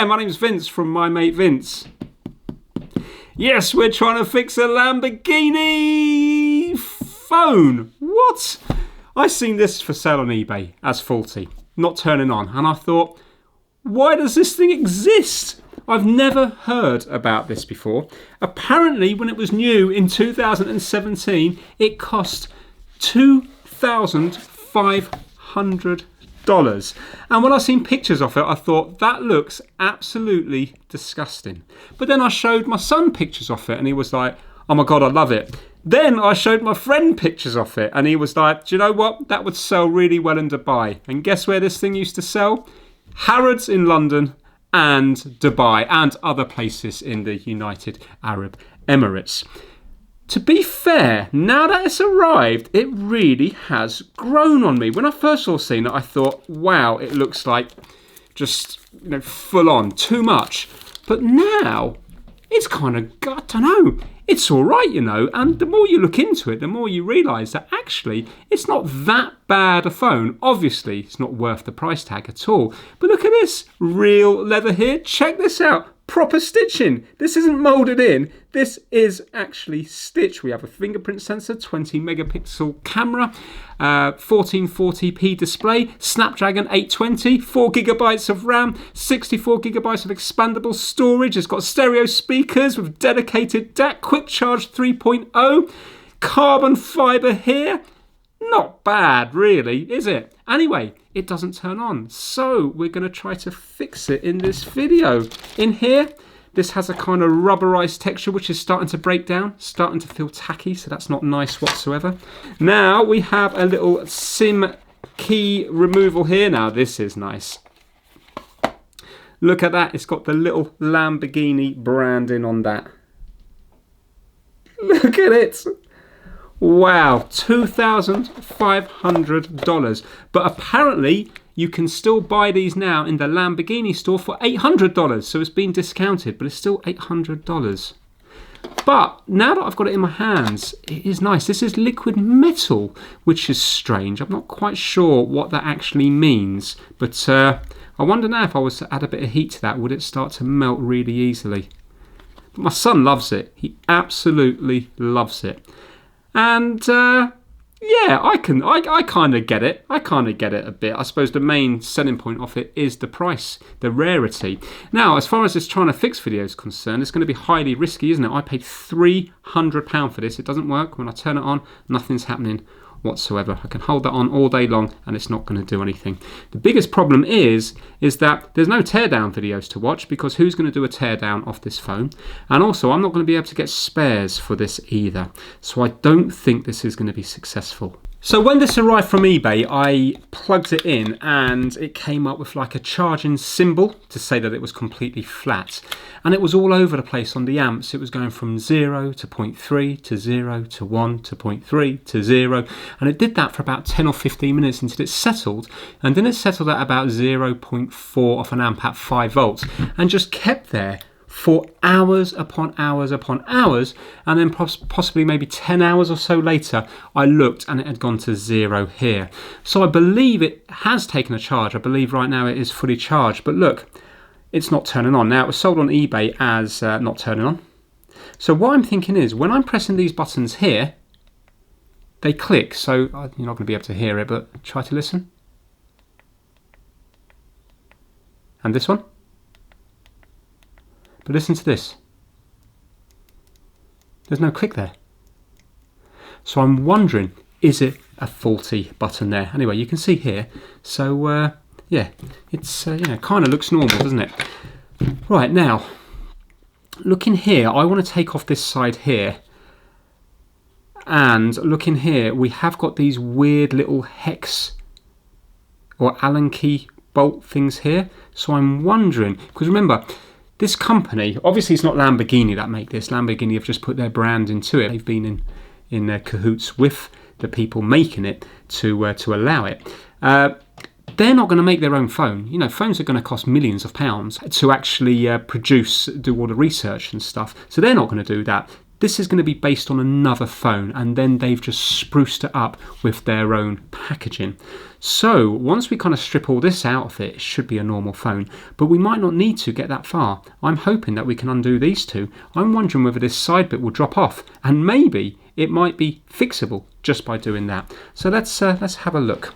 there, my name's Vince from My Mate Vince. Yes, we're trying to fix a Lamborghini phone. What? I seen this for sale on eBay as faulty, not turning on, and I thought, why does this thing exist? I've never heard about this before. Apparently, when it was new in 2017, it cost $2,500. And when I seen pictures of it, I thought, that looks absolutely disgusting. But then I showed my son pictures of it, and he was like, oh my God, I love it. Then I showed my friend pictures of it, and he was like, do you know what? That would sell really well in Dubai. And guess where this thing used to sell? Harrods in London and Dubai and other places in the United Arab Emirates. To be fair, now that it's arrived, it really has grown on me. When I first saw it, I thought, wow, it looks like just full on, too much. But now, it's kind of, I don't know, it's all right, and the more you look into it, the more you realise that actually it's not that bad a phone. Obviously, it's not worth the price tag at all. But look at this, real leather here. Check this out, proper stitching. This isn't moulded in, this is actually stitched. We have a fingerprint sensor, 20 megapixel camera, 1440p display, Snapdragon 820, 4 gigabytes of RAM, 64 gigabytes of expandable storage. It's got stereo speakers with dedicated DAC, quick charge 3.0, carbon fiber here. Not bad, really, is it? Anyway, it doesn't turn on, so we're going to try to fix it in this video. In here, this has a kind of rubberized texture which is starting to break down, starting to feel tacky, so that's not nice whatsoever. Now we have a little SIM key removal here. Now this is nice. Look at that, it's got the little Lamborghini branding on that. Look at it. Wow, $2,500. But apparently you can still buy these now in the Lamborghini store for $800. So it's been discounted, but it's still $800. But now that I've got it in my hands, it is nice. This is liquid metal, which is strange. I'm not quite sure what that actually means. But I wonder now if I was to add a bit of heat to that, would it start to melt really easily? But my son loves it. He absolutely loves it. And yeah, I kind of get it. I kind of get it a bit. I suppose the main selling point of it is the price, the rarity. Now, as far as this trying to fix video is concerned, it's going to be highly risky, isn't it? I paid £300 for this. It doesn't work. When I turn it on, nothing's happening whatsoever. I can hold that on all day long and it's not going to do anything. The biggest problem is that there's no teardown videos to watch, because who's going to do a teardown of this phone? And also, I'm not going to be able to get spares for this either. So I don't think this is going to be successful. So when this arrived from eBay, I plugged it in and it came up with like a charging symbol to say that it was completely flat. And it was all over the place on the amps. It was going from 0 to 0.3 to 0 to 1 to 0.3 to 0. And it did that for about 10 or 15 minutes until it settled. And then it settled at about 0.4 off an amp at 5 volts and just kept there for hours upon hours upon hours, and then possibly maybe 10 hours or so later, I looked and it had gone to 0 here. So I believe it has taken a charge. I believe right now it is fully charged, but look, it's not turning on. Now, it was sold on eBay as not turning on. So what I'm thinking is, when I'm pressing these buttons here, they click. So you're not going to be able to hear it, but try to listen. And this one. But listen to this. There's no click there. So I'm wondering, is it a faulty button there? Anyway, you can see here. So yeah, it's kind of looks normal, doesn't it? Right, now, look in here. I want to take off this side here. And look in here. We have got these weird little hex or Allen key bolt things here. So I'm wondering, because remember, this company, obviously it's not Lamborghini that make this. Lamborghini have just put their brand into it. They've been in their cahoots with the people making it to allow it. They're not going to make their own phone. Phones are going to cost millions of pounds to actually produce, do all the research and stuff. So they're not going to do that. This is going to be based on another phone, and then they've just spruced it up with their own packaging. So once we kind of strip all this out of it, it should be a normal phone, but we might not need to get that far. I'm hoping that we can undo these two. I'm wondering whether this side bit will drop off, and maybe it might be fixable just by doing that. So let's have a look.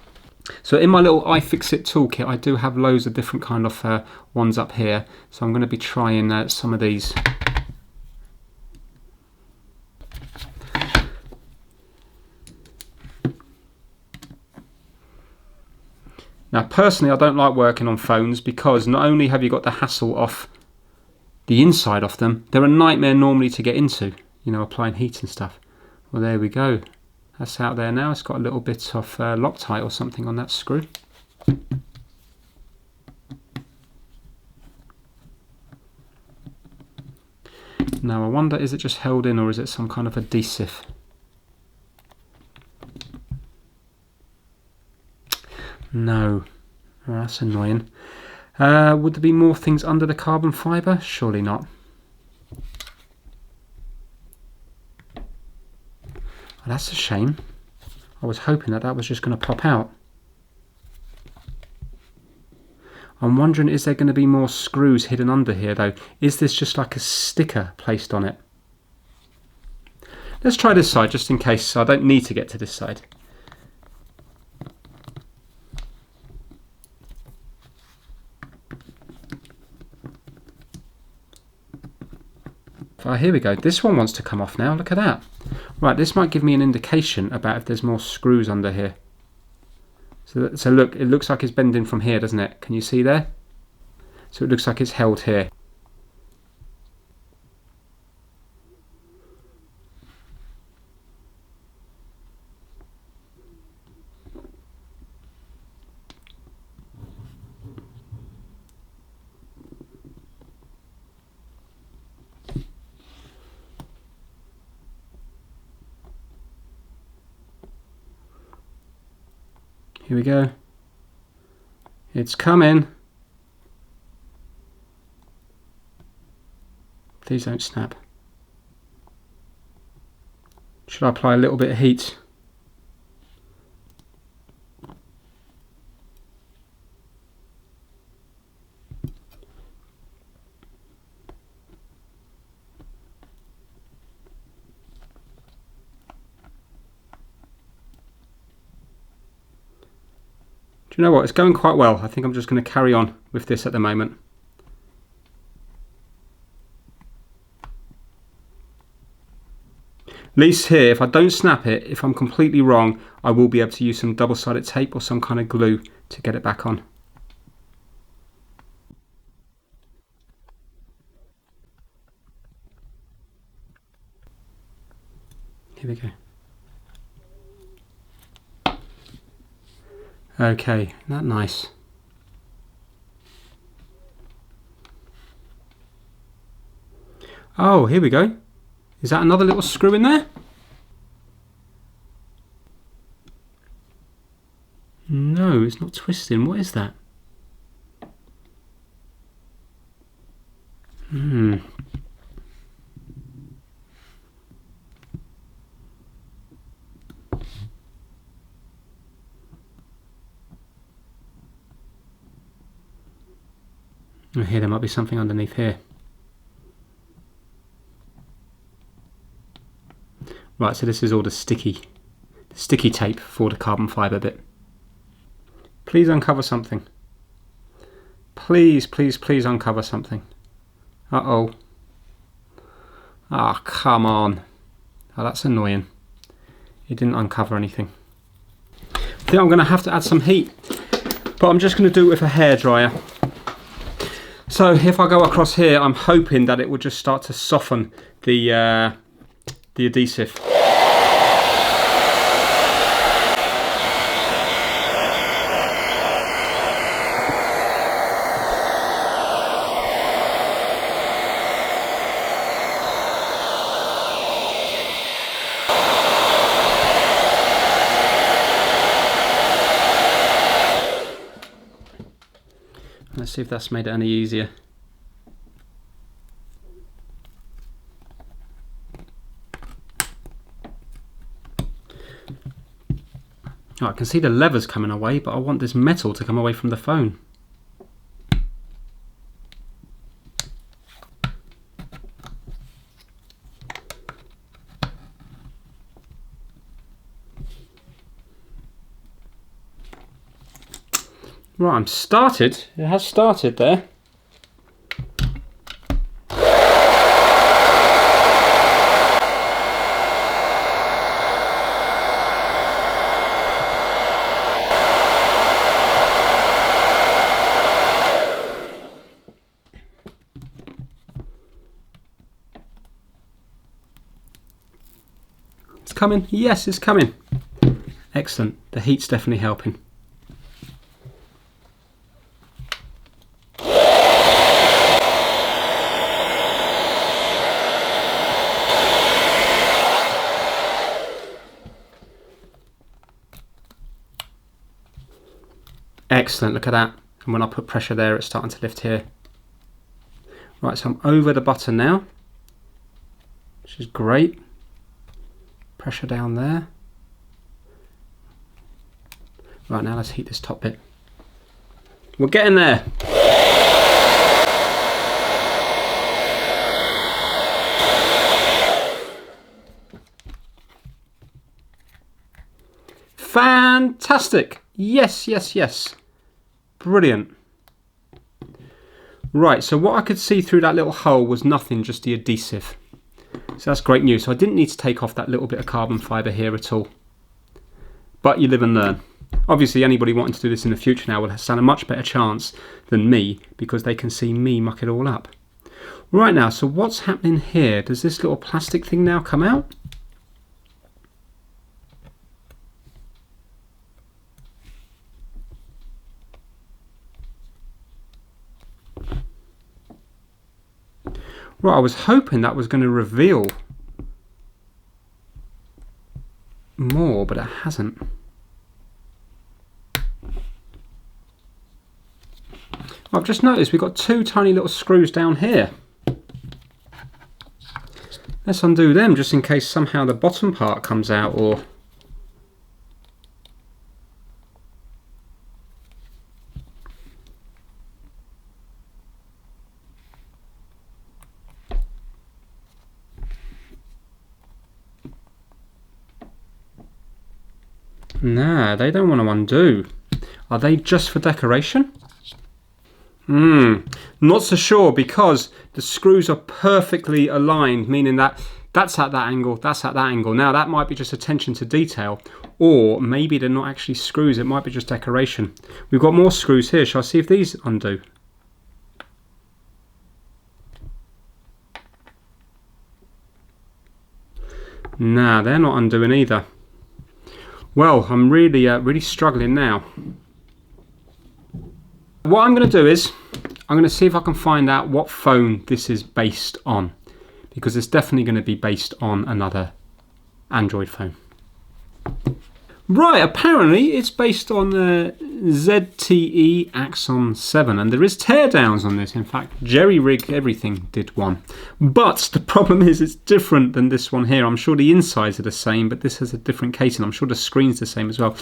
So in my little iFixit toolkit, I do have loads of different kind of ones up here. So I'm going to be trying some of these. Now personally, I don't like working on phones because not only have you got the hassle of the inside of them, they're a nightmare normally to get into, you know, applying heat and stuff. Well, there we go. That's out there now. It's got a little bit of Loctite or something on that screw. Now I wonder, is it just held in or is it some kind of adhesive? No. Oh, that's annoying. Would there be more things under the carbon fibre? Surely not. Well, that's a shame. I was hoping that that was just going to pop out. I'm wondering, is there going to be more screws hidden under here though? Is this just like a sticker placed on it? Let's try this side just in case I don't need to get to this side. Oh, here we go. This one wants to come off now. Look at that. Right, this might give me an indication about if there's more screws under here. So look, it looks like it's bending from here, doesn't it? Can you see there? So it looks like it's held here. Here we go. It's coming. Please don't snap. Should I apply a little bit of heat? You know what, it's going quite well. I think I'm just going to carry on with this at the moment. At least here, if I don't snap it, if I'm completely wrong, I will be able to use some double-sided tape or some kind of glue to get it back on. Here we go. Okay, isn't that nice? Oh, here we go. Is that another little screw in there? No, it's not twisting. What is that? I hear there might be something underneath here. Right, so this is all the sticky tape for the carbon fibre bit. Please uncover something. Please, please, please uncover something. Uh-oh. Ah, come on. Oh, that's annoying. It didn't uncover anything. I think I'm going to have to add some heat, but I'm just going to do it with a hairdryer. So if I go across here, I'm hoping that it will just start to soften the adhesive. Let's see if that's made it any easier. Oh, I can see the levers coming away, but I want this metal to come away from the phone. Right, I'm started. It has started there. It's coming. Yes, it's coming. Excellent. The heat's definitely helping. Excellent, look at that. And when I put pressure there, it's starting to lift here. Right, so I'm over the button now, which is great. Pressure down there. Right, now let's heat this top bit. We're getting there. Fantastic. Yes, yes, yes. Brilliant. Right, so what I could see through that little hole was nothing, just the adhesive. So that's great news. So I didn't need to take off that little bit of carbon fibre here at all. But you live and learn. Obviously, anybody wanting to do this in the future now will stand a much better chance than me, because they can see me muck it all up. Right now, so what's happening here? Does this little plastic thing now come out? Right, I was hoping that was going to reveal more, but it hasn't. I've just noticed we've got two tiny little screws down here. Let's undo them just in case somehow the bottom part comes out, or... Nah, they don't want to undo. Are they just for decoration? Not so sure, because the screws are perfectly aligned, meaning that that's at that angle, that's at that angle. Now that might be just attention to detail, or maybe they're not actually screws, it might be just decoration. We've got more screws here. Shall I see if these undo? Nah, they're not undoing either. Well, I'm really struggling now. What I'm going to do is, I'm going to see if I can find out what phone this is based on, because it's definitely going to be based on another Android phone. Right, apparently it's based on the ZTE Axon 7, and there is teardowns on this. In fact, Jerry Rig Everything did one. But the problem is it's different than this one here. I'm sure the insides are the same, but this has a different casing. I'm sure the screen's the same as well.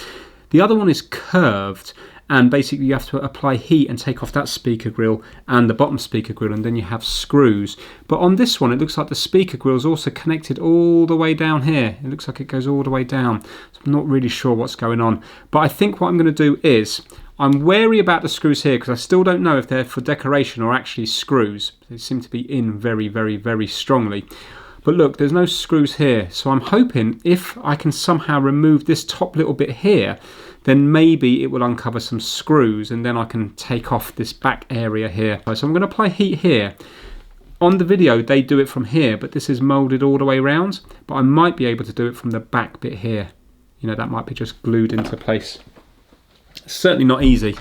The other one is curved, and basically you have to apply heat and take off that speaker grill and the bottom speaker grill, and then you have screws. But on this one, it looks like the speaker grill is also connected all the way down here. It looks like it goes all the way down. So I'm not really sure what's going on. But I think what I'm going to do is, I'm wary about the screws here because I still don't know if they're for decoration or actually screws. They seem to be in very, very, very strongly. But look, there's no screws here. So I'm hoping if I can somehow remove this top little bit here, then maybe it will uncover some screws, and then I can take off this back area here. So I'm going to apply heat here. On the video, they do it from here, but this is molded all the way around. But I might be able to do it from the back bit here. You know, that might be just glued into place. It's certainly not easy.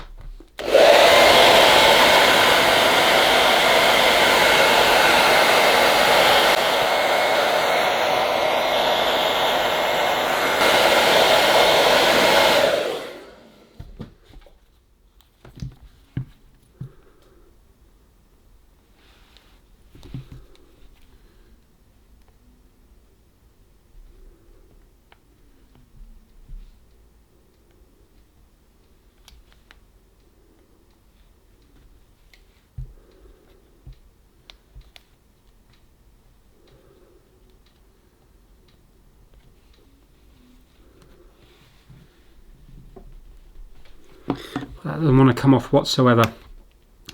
That doesn't want to come off whatsoever.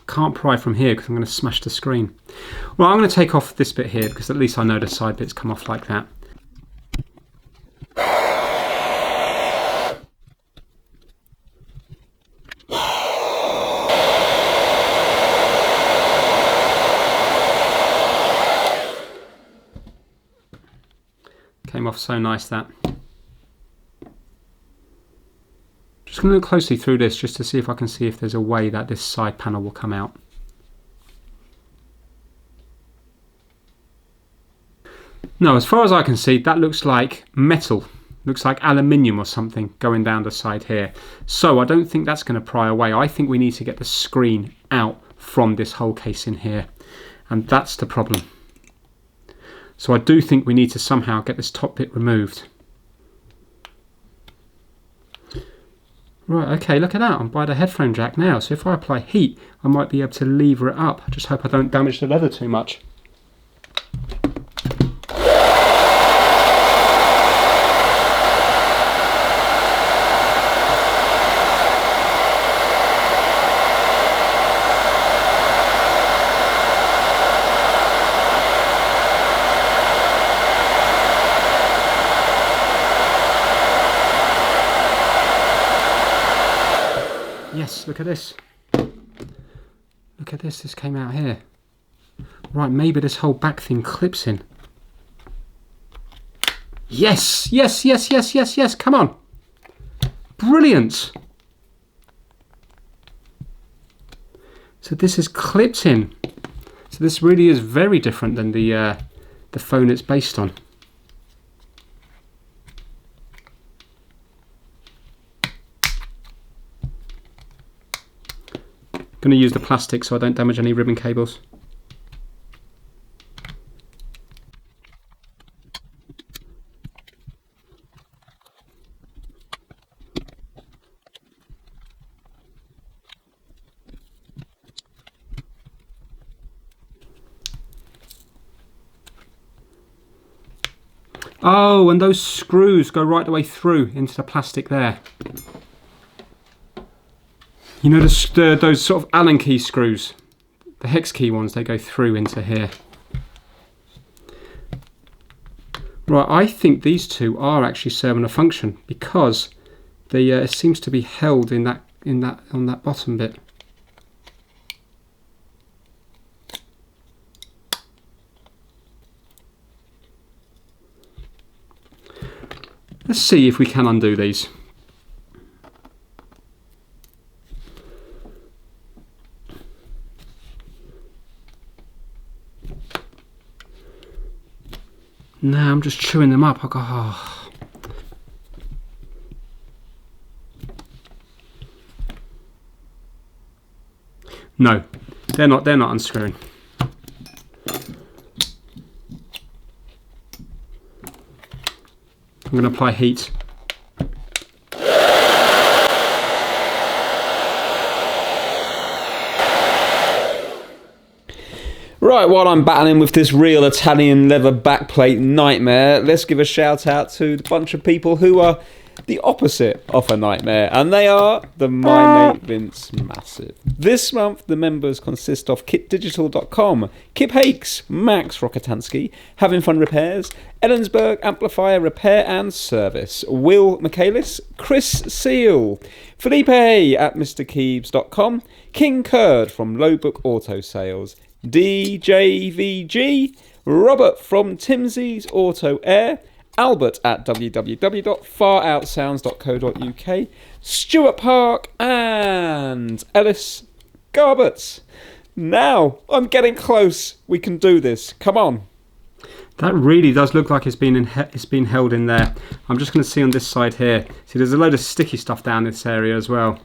Can't pry from here because I'm going to smash the screen. Well, I'm going to take off this bit here because at least I know the side bits come off like that. Came off so nice, that. Just going to look closely through this just to see if I can see if there's a way that this side panel will come out. No, as far as I can see, that looks like metal. Looks like aluminium or something going down the side here. So I don't think that's going to pry away. I think we need to get the screen out from this whole case in here. And that's the problem. So I do think we need to somehow get this top bit removed. Right, okay, look at that. I'm by the headphone jack now. So if I apply heat, I might be able to lever it up. I just hope I don't damage the leather too much. Yes, look at this. Look at this, this came out here. Right, maybe this whole back thing clips in. Yes, yes, yes, yes, yes, yes, come on. Brilliant. So this is clipped in. So this really is very different than the phone it's based on. Going to use the plastic so I don't damage any ribbon cables. Oh, and those screws go right the way through into the plastic there. You know those sort of Allen key screws, the hex key ones, they go through into here. Right, I think these two are actually serving a function because they it seems to be held on that bottom bit. Let's see if we can undo these. No, I'm just chewing them up. I go, oh. No, they're not unscrewing. I'm going to apply heat. Right, while I'm battling with this real Italian leather backplate nightmare, let's give a shout out to the bunch of people who are the opposite of a nightmare, and they are the My Mate Vince Massive. This month, the members consist of kitdigital.com, Kip Hakes, Max Rokotansky, Having Fun Repairs, Ellensburg Amplifier Repair and Service, Will Michaelis, Chris Seal, Felipe at MrKeebs.com, King Kurd from Lowbook Auto Sales, DJVG, Robert from Timsey's Auto Air, Albert at www.faroutsounds.co.uk, Stuart Park and Ellis Garbutt. Now, I'm getting close. We can do this. Come on. That really does look like it's been held in there. I'm just going to see on this side here. See, there's a load of sticky stuff down this area as well.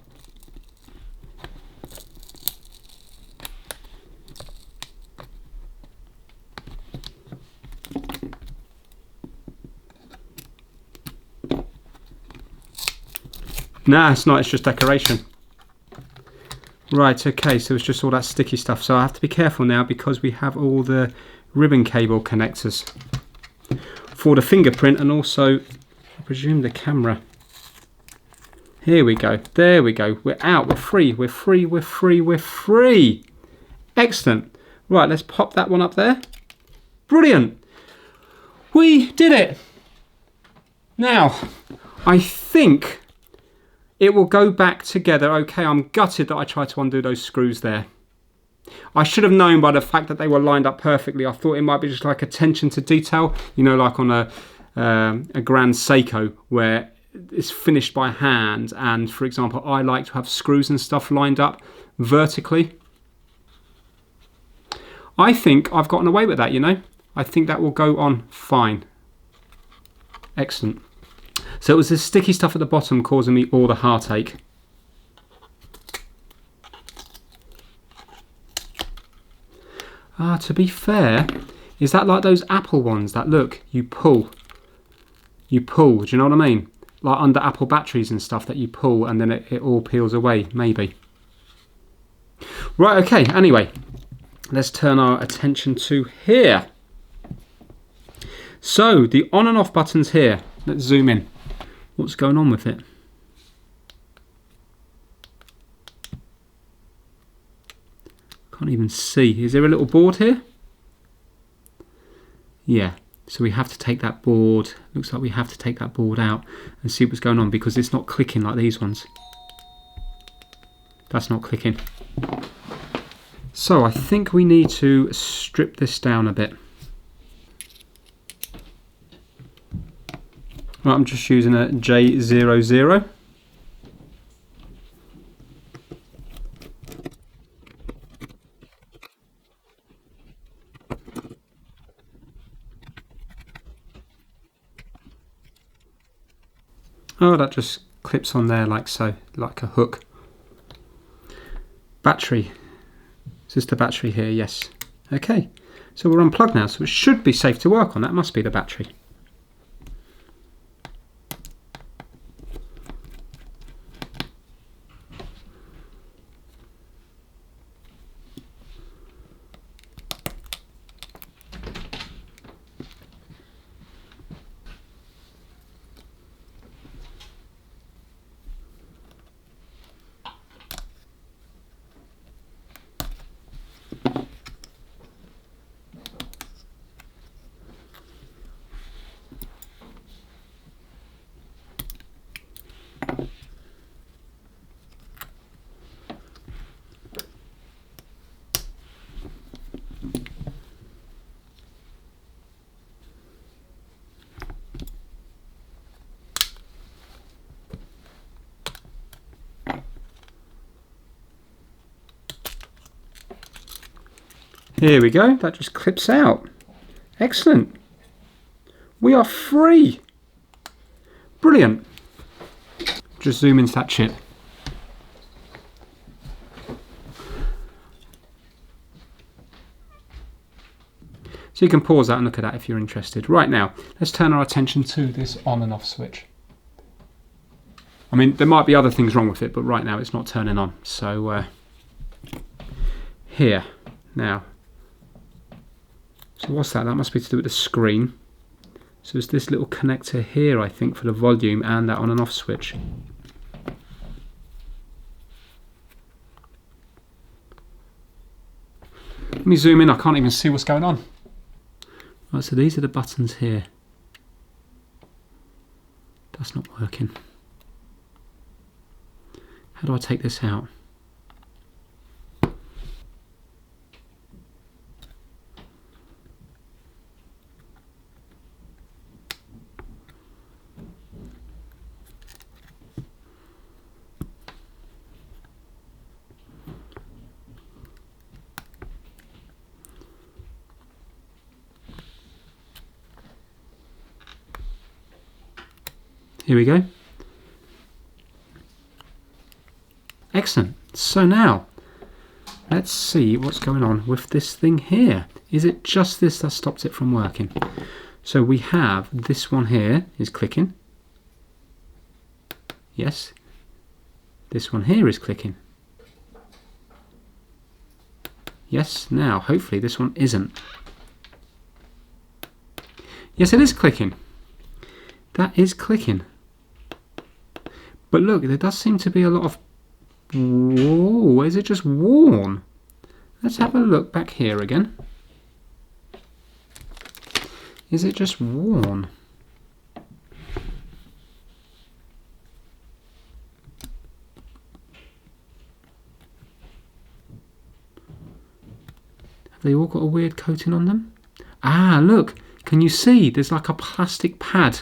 Nah, it's not, it's just decoration. Right, okay, so it's just all that sticky stuff. So I have to be careful now because we have all the ribbon cable connectors for the fingerprint and also, I presume, the camera. Here we go. There we go. We're out. We're free. We're free. We're free. We're free. Excellent. Right, let's pop that one up there. Brilliant. We did it. Now, I think it will go back together. Okay, I'm gutted that I tried to undo those screws there. I should have known by the fact that they were lined up perfectly. I thought it might be just like attention to detail, you know, like on a Grand Seiko where it's finished by hand, and for example I like to have screws and stuff lined up vertically. I think I've gotten away with that, you know. I think that will go on fine. Excellent. So it was this sticky stuff at the bottom causing me all the heartache. To be fair, is that like those Apple ones that look, you pull, do you know what I mean? Like under Apple batteries and stuff that you pull and then it all peels away, maybe. Right, okay, anyway, let's turn our attention to here. So, the on and off buttons here. Let's zoom in. What's going on with it? Can't even see. Is there a little board here? Yeah. So we have to take that board, looks like we have to take that board out and see what's going on, because it's not clicking like these ones. That's not clicking. So I think we need to strip this down a bit. Right, I'm just using a J00. Oh, that just clips on there like so, like a hook. Battery. Is this the battery here? Yes. Okay, so we're unplugged now, so it should be safe to work on. That must be the battery. Here we go, that just clips out. Excellent. We are free. Brilliant. Just zoom into that chip. So you can pause that and look at that if you're interested. Right now, let's turn our attention to this on and off switch. I mean, there might be other things wrong with it, but right now it's not turning on. So here, now. So what's that? That must be to do with the screen. So it's this little connector here, I think, for the volume and that on and off switch. Let me zoom in, I can't even see what's going on. Right, so these are the buttons here. That's not working. How do I take this out? Here we go. Excellent. So now, let's see what's going on with this thing here. Is it just this that stopped it from working? So we have this one here is clicking. Yes. This one here is clicking. Yes. Now, hopefully this one isn't. Yes, it is clicking. That is clicking. But look, there does seem to be a lot of... Whoa, is it just worn? Let's have a look back here again. Is it just worn? Have they all got a weird coating on them? Ah, look, can you see? There's like a plastic pad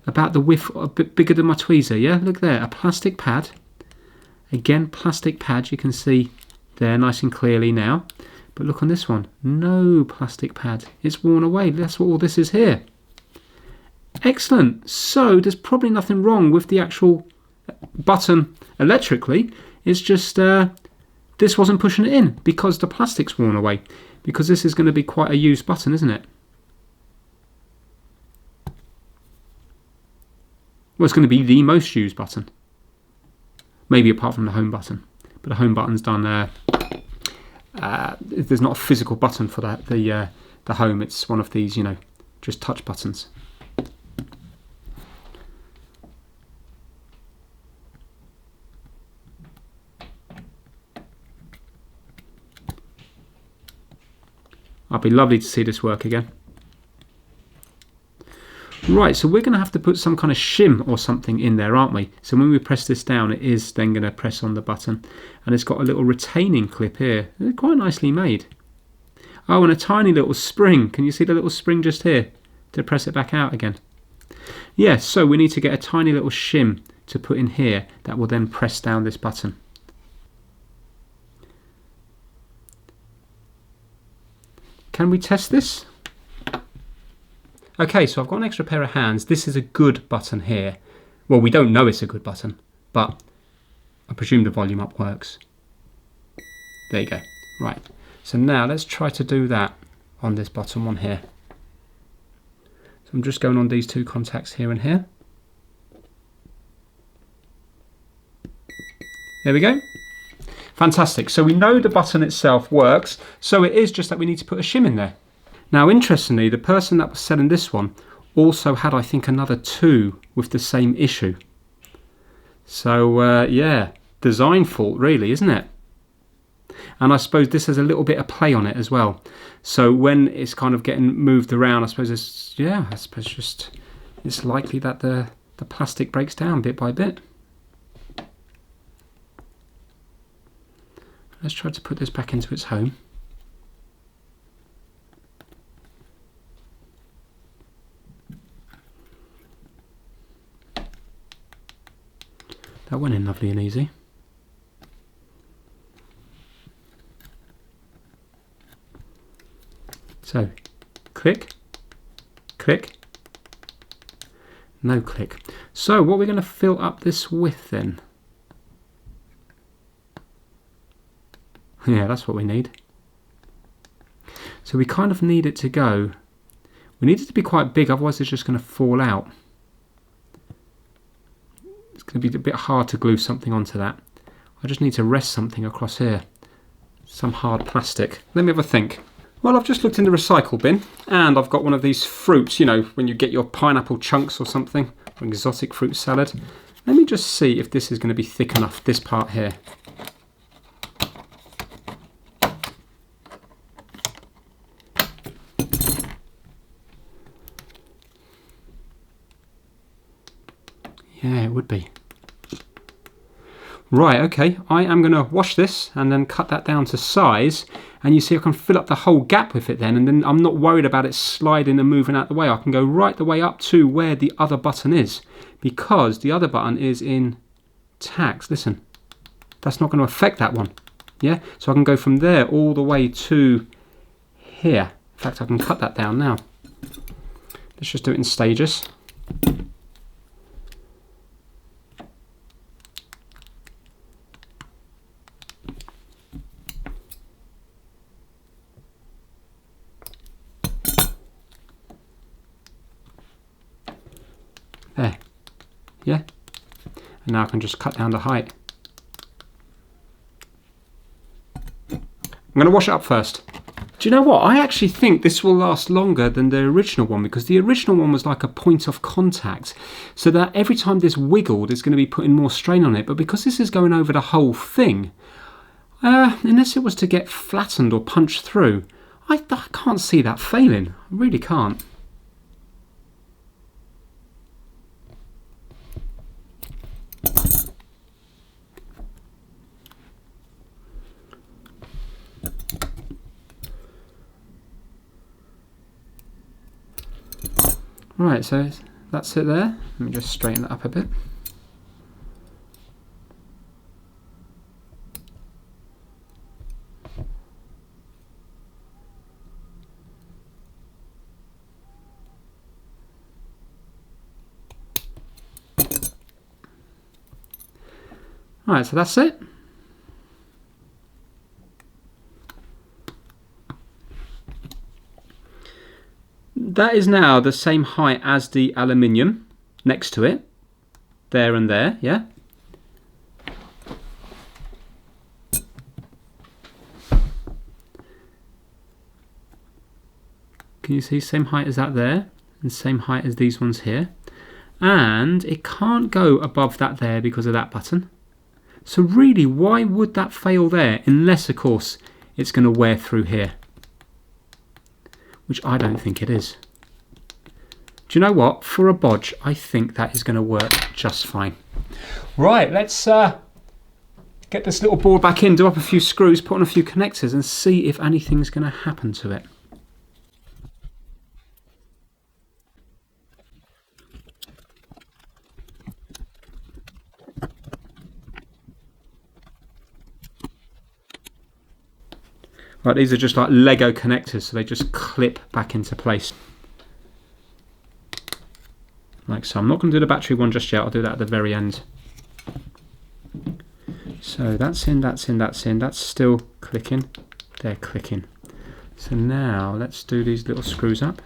about the width, a bit bigger than my tweezer, yeah? Look there, a plastic pad. Again, plastic pad, you can see there nice and clearly now. But look on this one, no plastic pad. It's worn away. That's what all this is here. Excellent. So there's probably nothing wrong with the actual button electrically. It's just this wasn't pushing it in because the plastic's worn away. Because this is going to be quite a used button, isn't it? Well, it's going to be the most used button. Maybe apart from the home button. But the home button's done... there's not a physical button for that. The home, it's one of these, you know, just touch buttons. It'd be lovely to see this work again. Right, so we're going to have to put some kind of shim or something in there, aren't we? So when we press this down, it is then going to press on the button. And it's got a little retaining clip here. It's quite nicely made. Oh, and a tiny little spring. Can you see the little spring just here to press it back out again? Yes, so we need to get a tiny little shim to put in here that will then press down this button. Can we test this? Okay, so I've got an extra pair of hands. This is a good button here. Well, we don't know it's a good button, but I presume the volume up works. There you go. Right, so now let's try to do that on this bottom one here. So I'm just going on these two contacts here and here. There we go. Fantastic. So we know the button itself works, so it is just that we need to put a shim in there. Now, interestingly, the person that was selling this one also had, I think, another two with the same issue. So, yeah, design fault, really, isn't it? And I suppose this has a little bit of play on it as well. So when it's kind of getting moved around, I suppose it's, yeah, I suppose just it's likely that the plastic breaks down bit by bit. Let's try to put this back into its home. That went in lovely and easy. So, click, click, no click. So what we're going to fill up this with then? Yeah, that's what we need. So we kind of need it to go. We need it to be quite big, otherwise it's just going to fall out. It's going to be a bit hard to glue something onto that. I just need to rest something across here. Some hard plastic. Let me have a think. Well, I've just looked in the recycle bin and I've got one of these fruits, you know, when you get your pineapple chunks or something, or exotic fruit salad. Let me just see if this is going to be thick enough, this part here. Yeah, it would be. Right, okay, I am going to wash this and then cut that down to size, and you see I can fill up the whole gap with it then, and then I'm not worried about it sliding and moving out the way. I can go right the way up to where the other button is, because the other button is in tacks. Listen, that's not going to affect that one. Yeah, so I can go from there all the way to here. In fact, I can cut that down now. Let's just do it in stages. There, yeah, and now I can just cut down the height. I'm going to wash it up first. Do you know what? I actually think this will last longer than the original one, because the original one was like a point of contact, so that every time this wiggled, it's going to be putting more strain on it. But because this is going over the whole thing, unless it was to get flattened or punched through, I can't see that failing. I really can't. Right, so that's it there. Let me just straighten that up a bit. Right, so that's it. That is now the same height as the aluminium next to it, there and there, yeah? Can you see same height as that there, and same height as these ones here? And it can't go above that there because of that button. So really, why would that fail there, unless of course it's going to wear through here? Which I don't think it is. Do you know what? For a bodge, I think that is going to work just fine. Right, let's get this little board back in, do up a few screws, put on a few connectors, and see if anything's going to happen to it. Right, these are just like Lego connectors, so they just clip back into place. Like so. I'm not going to do the battery one just yet, I'll do that at the very end. So that's in, that's in, that's in, that's still clicking, they're clicking. So now let's do these little screws up.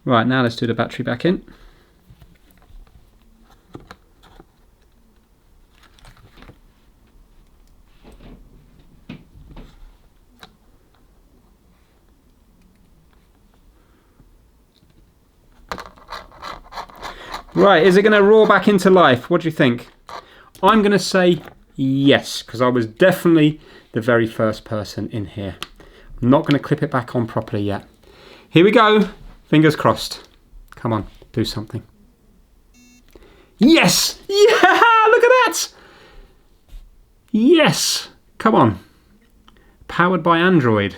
Right, now let's do the battery back in. Right, is it going to roar back into life? What do you think? I'm going to say yes, because I was definitely the very first person in here. I'm not going to clip it back on properly yet. Here we go. Fingers crossed. Come on, do something. Yes! Yeah! Look at that! Yes! Come on. Powered by Android.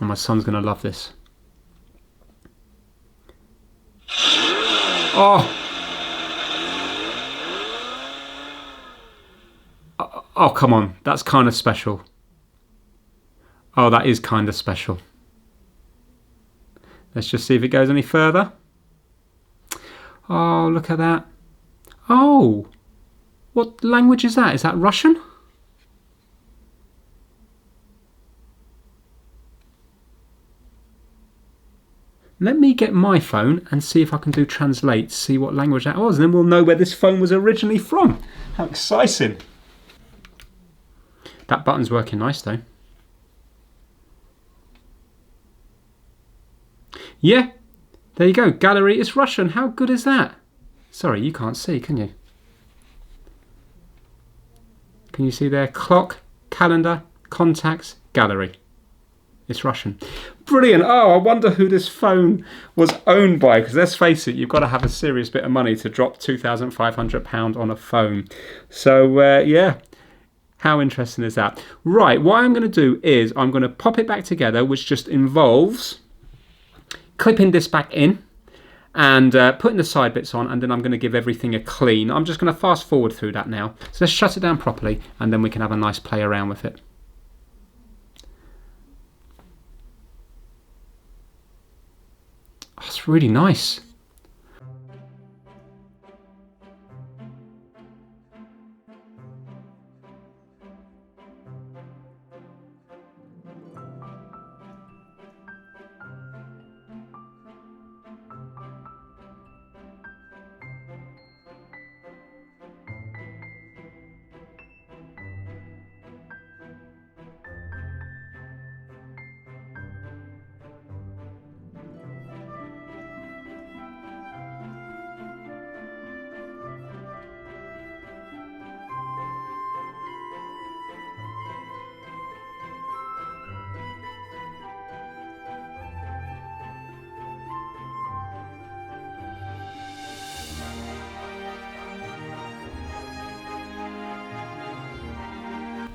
And my son's going to love this. Oh! Oh, come on. That's kind of special. Oh, that is kind of special. Let's just see if it goes any further. Oh, look at that. Oh, what language is that? Is that Russian? Let me get my phone and see if I can do translate, see what language that was, and then we'll know where this phone was originally from. How exciting. That button's working nice though. Yeah, there you go. Gallery is Russian. How good is that? Sorry, you can't see, can you? Can you see there? Clock, calendar, contacts, gallery. It's Russian. Brilliant. Oh, I wonder who this phone was owned by, because let's face it, you've got to have a serious bit of money to drop £2,500 on a phone. So, yeah. How interesting is that? Right, what I'm going to do is I'm going to pop it back together, which just involves clipping this back in and putting the side bits on, and then I'm going to give everything a clean. I'm just going to fast forward through that now. So let's shut it down properly, and then we can have a nice play around with it. Oh, it's really nice.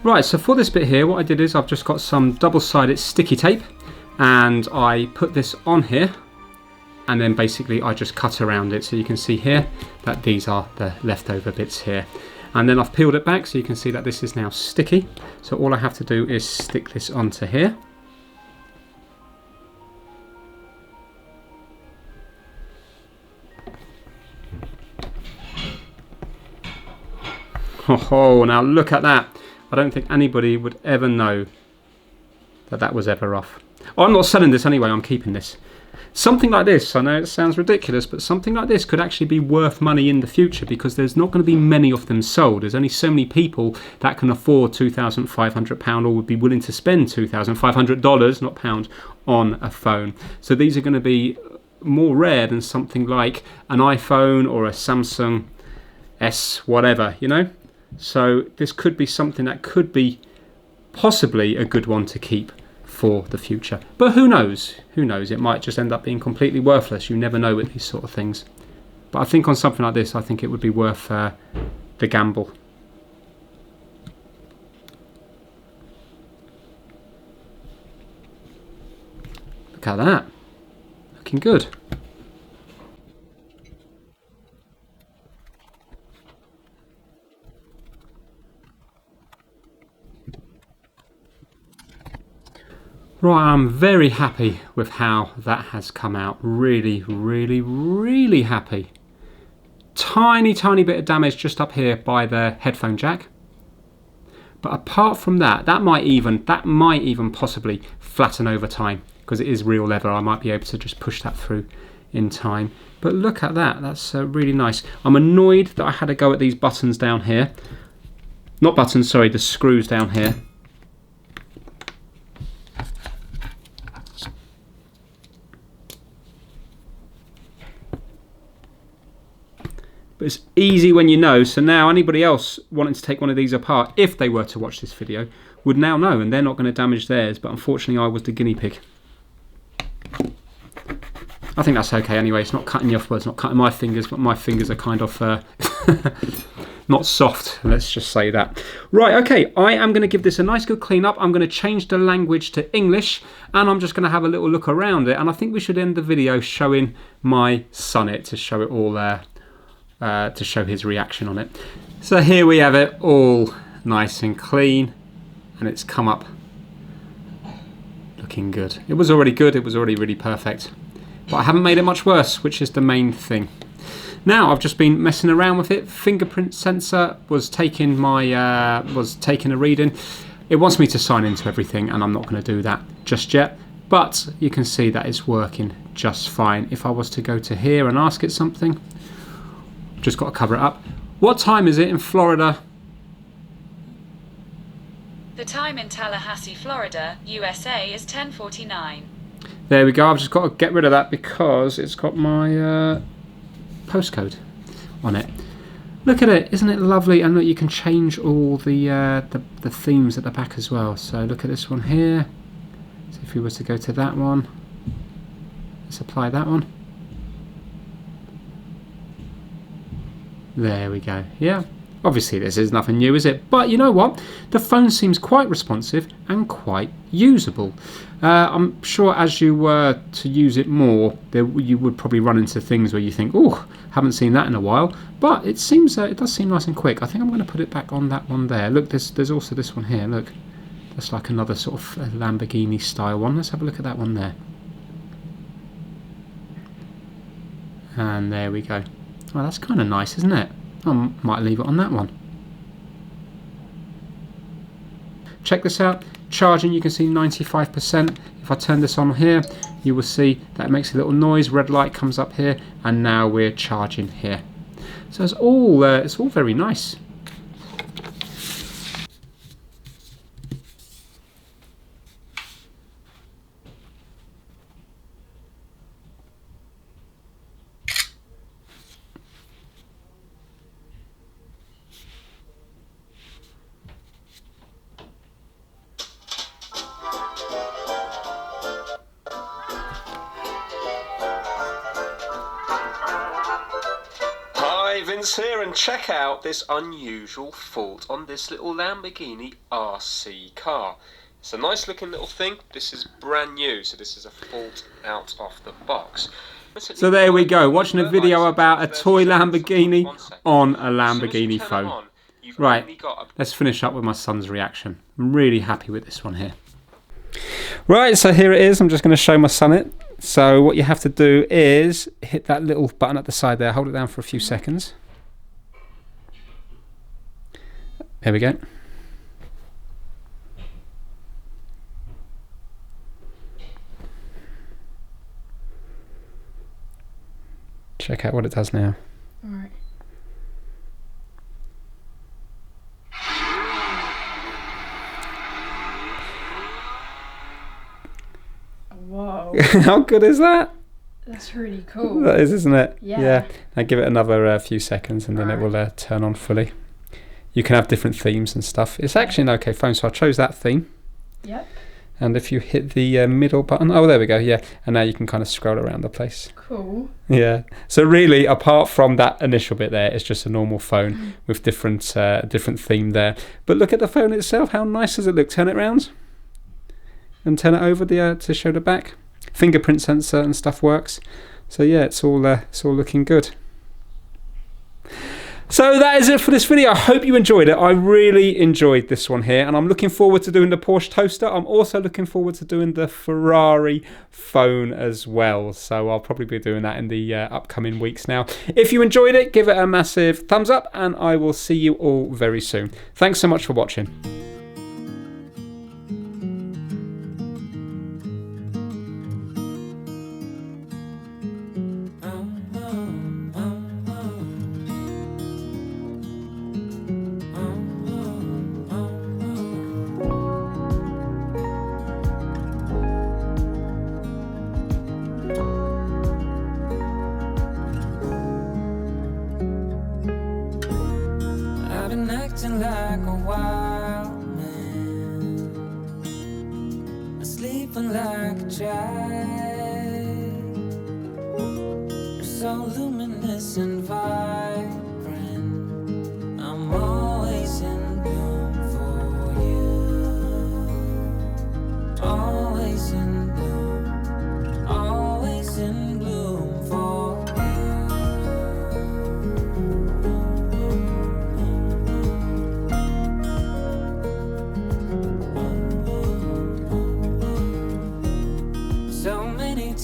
Right, so for this bit here, what I did is I've just got some double-sided sticky tape, and I put this on here, and then basically I just cut around it. So you can see here that these are the leftover bits here. And then I've peeled it back so you can see that this is now sticky. So all I have to do is stick this onto here. Oh, now look at that. I don't think anybody would ever know that that was ever off. Oh, I'm not selling this anyway, I'm keeping this. Something like this, I know it sounds ridiculous, but something like this could actually be worth money in the future because there's not going to be many of them sold. There's only so many people that can afford £2,500 or would be willing to spend $2,500, not pounds, on a phone. So these are going to be more rare than something like an iPhone or a Samsung S whatever, you know? So this could be something that could be possibly a good one to keep for the future. But who knows? Who knows? It might just end up being completely worthless. You never know with these sort of things. But I think on something like this, I think it would be worth the gamble. Look at that. Looking good. Right, I'm very happy with how that has come out. Really, really, really happy. Tiny bit of damage just up here by the headphone jack. But apart from that, that might even possibly flatten over time because it is real leather. I might be able to just push that through in time. But look at that, that's really nice. I'm annoyed that I had to go at these buttons down here. Not buttons, sorry, the screws down here. But it's easy when you know, so now anybody else wanting to take one of these apart, if they were to watch this video, would now know, and they're not going to damage theirs, but unfortunately I was the guinea pig. I think that's okay anyway, it's not cutting you off, well, it's not cutting my fingers, but my fingers are kind of not soft, let's just say that. Right, okay, I am going to give this a nice good clean up. I'm going to change the language to English, and I'm just going to have a little look around it, and I think we should end the video showing my son it, to show it all there. To show his reaction on it. So here we have it all nice and clean, and it's come up looking good. It was already good, it was already really perfect, but I haven't made it much worse, which is the main thing. Now I've just been messing around with it. Fingerprint sensor was taking a reading. It wants me to sign into everything, and I'm not going to do that just yet, but you can see that it's working just fine. If I was to go to here and ask it something, just got to cover it up. What time is it in Florida? The time in Tallahassee, Florida, USA is 10:49. There we go. I've just got to get rid of that because it's got my postcode on it. Look at it, isn't it lovely? And look, you can change all the themes at the back as well. So look at this one here. So if we were to go to that one, let's apply that one. There we go. Yeah, obviously this is nothing new, is it? But you know what? The phone seems quite responsive and quite usable. I'm sure as you were to use it more, you would probably run into things where you think, oh, haven't seen that in a while. But it seems it does seem nice and quick. I think I'm going to put it back on that one there. Look, there's also this one here. Look, that's like another sort of Lamborghini style one. Let's have a look at that one there. And there we go. Well, that's kind of nice, isn't it? I might leave it on that one. Check this out. Charging, you can see 95%. If I turn this on here, you will see that it makes a little noise. Red light comes up here, and now we're charging here. So it's all very nice. Hi, Vince here, and check out this unusual fault on this little Lamborghini RC car. It's a nice looking little thing. This is brand new, so this is a fault out of the box. So there we go, watching a video about a toy Lamborghini on a Lamborghini phone. Right, let's finish up with my son's reaction. I'm really happy with this one here. Right, so here it is. I'm just going to show my son it. So what you have to do is hit that little button at the side there, hold it down for a few seconds. There we go. Check out what it does now. All right. Whoa. How good is that? That's really cool. That is, isn't it? Yeah. Now give it another few seconds and then it will turn on fully. You can have different themes and stuff. It's actually an okay phone, so I chose that theme. Yep. And if you hit the middle button, oh, there we go, yeah. And now you can kind of scroll around the place. Cool. Yeah. So really, apart from that initial bit there, it's just a normal phone with different theme there. But look at the phone itself. How nice does it look? Turn it around and turn it over to show the back. Fingerprint sensor and stuff works. So yeah, it's all looking good. So that is it for this video. I hope you enjoyed it. I really enjoyed this one here, and I'm looking forward to doing the Porsche toaster. I'm also looking forward to doing the Ferrari phone as well. So I'll probably be doing that in the upcoming weeks now. If you enjoyed it, give it a massive thumbs up, and I will see you all very soon. Thanks so much for watching. I've been acting like a wild man, sleeping like a child. You're so luminous and vibrant. I'm always in bloom for you. Always in bloom. Always in bloom for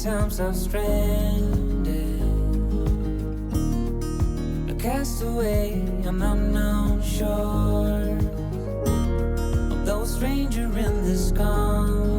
times I've stranded, a castaway on unknown shore, although a stranger in this calm.